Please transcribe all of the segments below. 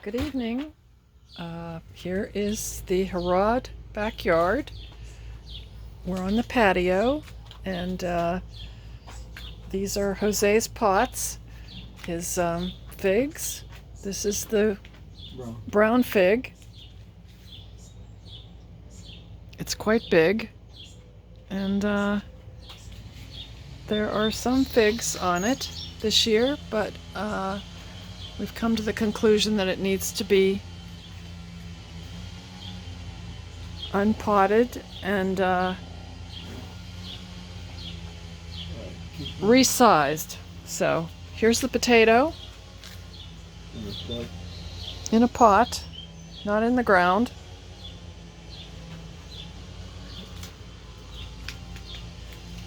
Good evening. Here is the Heraud backyard. We're on the patio, and these are Jose's pots, his figs. This is the brown fig. It's quite big, and there are some figs on it this year, but we've come to the conclusion that it needs to be unpotted and resized. So here's the potato in a pot, not in the ground.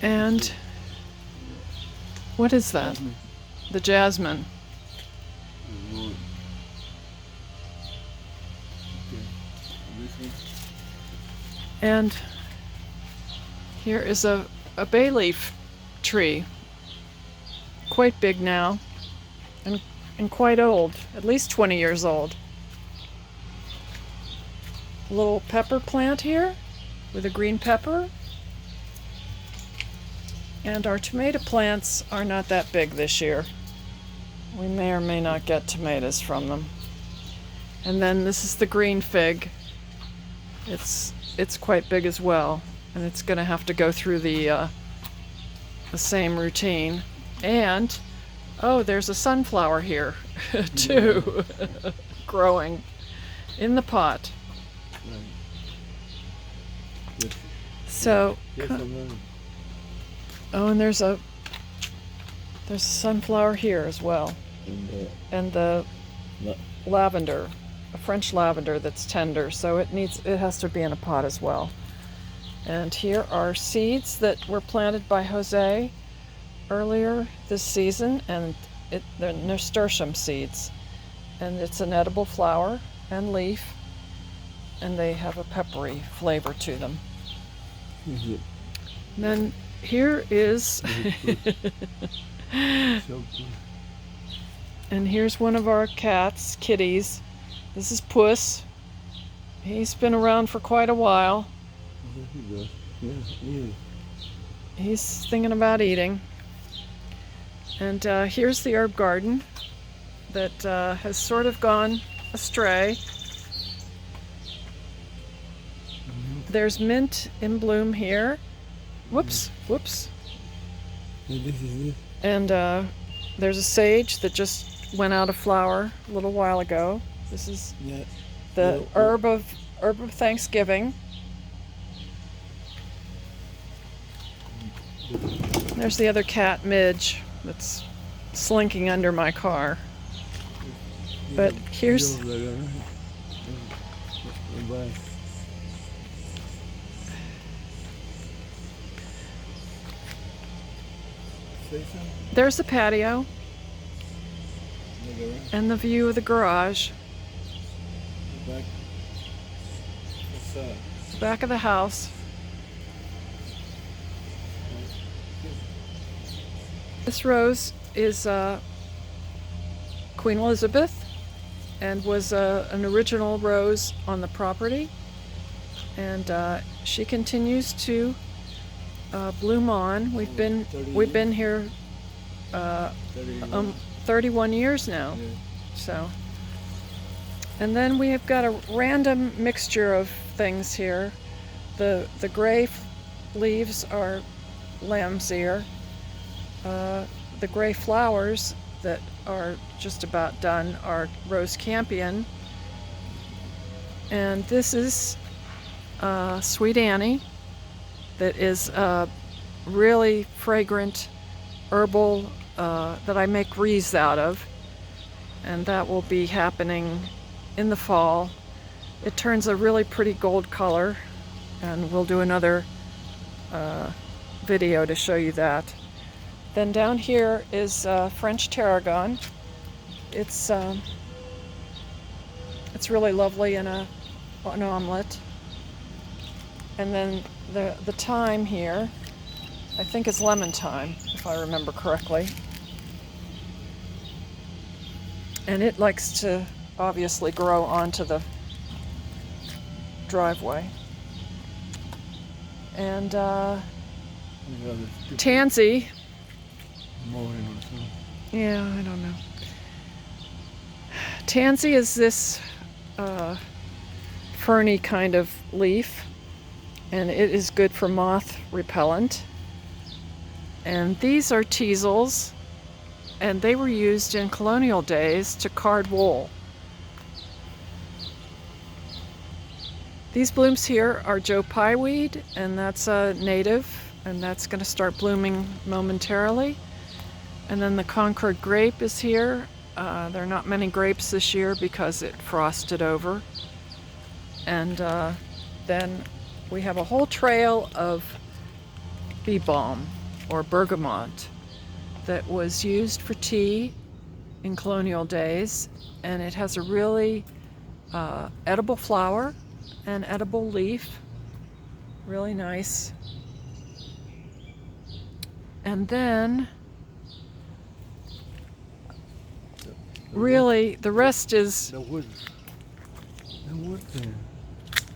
And what is that? The jasmine. And here is a bay leaf tree, quite big now, and quite old, at least 20 years old. A little pepper plant here with a green pepper. And our tomato plants are not that big this year. We may or may not get tomatoes from them. And then this is the green fig. It's quite big as well, and it's going to have to go through the same routine. And oh, there's a sunflower here too, growing in the pot. So, oh, and there's a sunflower here as well, and the lavender, a French lavender that's tender, so it has to be in a pot as well. And here are seeds that were planted by Jose earlier this season, and they're nasturtium seeds, and it's an edible flower and leaf, and they have a peppery flavor to them. And then here is and here's one of our kitties. This is Puss. He's been around for quite a while. He's thinking about eating. And here's the herb garden that has sort of gone astray. There's mint in bloom here. Whoops. And there's a sage that just went out of flower a little while ago. This is the herb of Thanksgiving. There's the other cat, Midge, that's slinking under my car. But here's there's the patio and the view of the garage. The back of the house. This rose is Queen Elizabeth, and was an original rose on the property, and she continues to bloom on. We've been here 31 years now. So, and then we have got a random mixture of things here. The gray leaves are lamb's ear. The gray flowers that are just about done are rose campion. And this is Sweet Annie, that is really fragrant herbal that I make wreaths out of, and that will be happening in the fall. It turns a really pretty gold color, and we'll do another video to show you that. Then down here is French tarragon. It's really lovely in an omelet. And then the thyme here, I think it's lemon thyme, if I remember correctly. And it likes to obviously grow onto the driveway. And tansy. Yeah, I don't know. Tansy is this ferny kind of leaf, and it is good for moth repellent. And these are teasels, and they were used in colonial days to card wool. These blooms here are Joe Pye weed, and that's a native, and that's going to start blooming momentarily. And then the Concord grape is here. There are not many grapes this year because it frosted over. And then we have a whole trail of bee balm or bergamot that was used for tea in colonial days, and it has a really edible flower and edible leaf, really nice. And then really the rest is the wood there.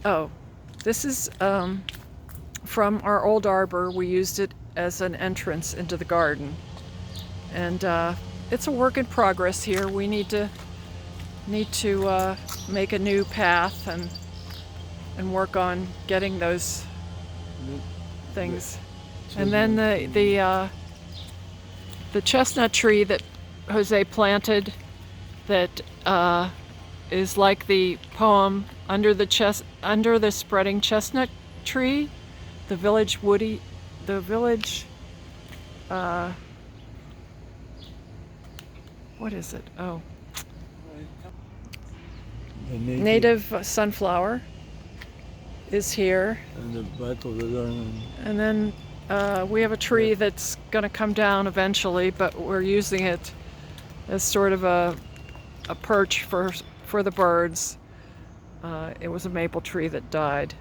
Oh, this is from our old arbor. We used it as an entrance into the garden, and it's a work in progress here. We need to make a new path and work on getting those things. And then the chestnut tree that Jose planted, that is like the poem under the spreading chestnut tree, the village what is it? Oh, The native sunflower is here. and the back of the garden. And then we have a tree that's going to come down eventually, but we're using it as sort of a perch for the birds. It was a maple tree that died.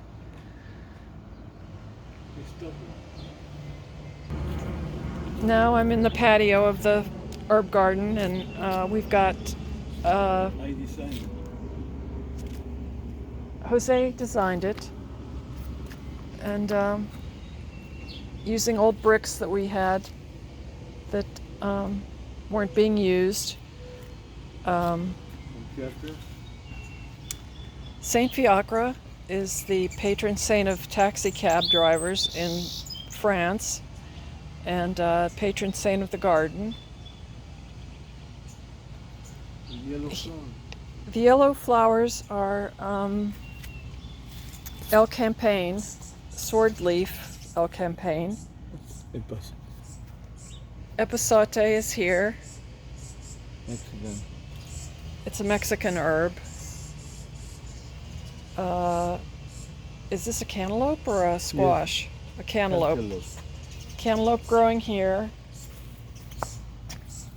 Now I'm in the patio of the herb garden, and we've got I designed it. Jose designed it, and using old bricks that we had that weren't being used. Saint Fiacre is the patron saint of taxi cab drivers in France, and patron saint of the garden. The yellow flower. The yellow flowers are El Campagne, sword leaf El Campagne. Epazote is here. Mexican. It's a Mexican herb. Is this a cantaloupe or a squash? A cantaloupe. Cantaloupe growing here.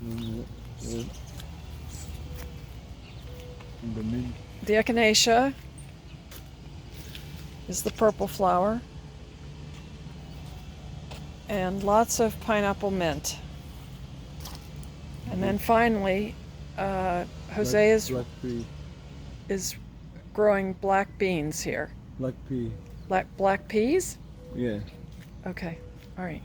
And the mint. The echinacea is the purple flower. And lots of pineapple mint. And then finally, Jose is growing black beans here. Black pea. Black peas? Yeah. Okay, all right.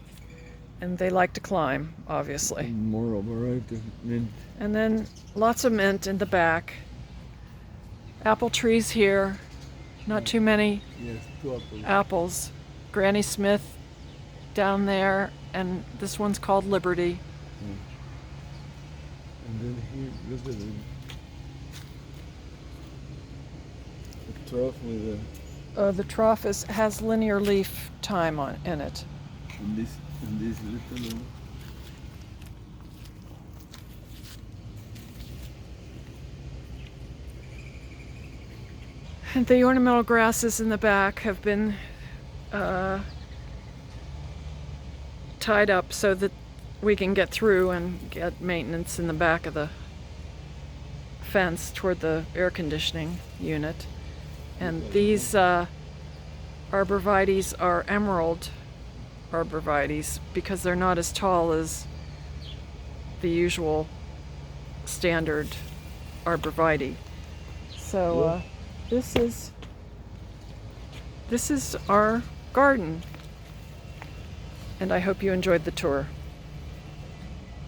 And they like to climb, obviously. More of a variety of mint. And then lots of mint in the back. Apple trees here. Not too many Yes, 2 apples. apples. Granny Smith down there, and this one's called Liberty. And then here, look at the trough with The trough has linear leaf time in it. and this little. And the ornamental grasses in the back have been tied up so that we can get through and get maintenance in the back of the fence toward the air conditioning unit. And these arborvitaes are emerald arborvitaes because they're not as tall as the usual standard arborvitae. So Yeah. this is our garden, and I hope you enjoyed the tour.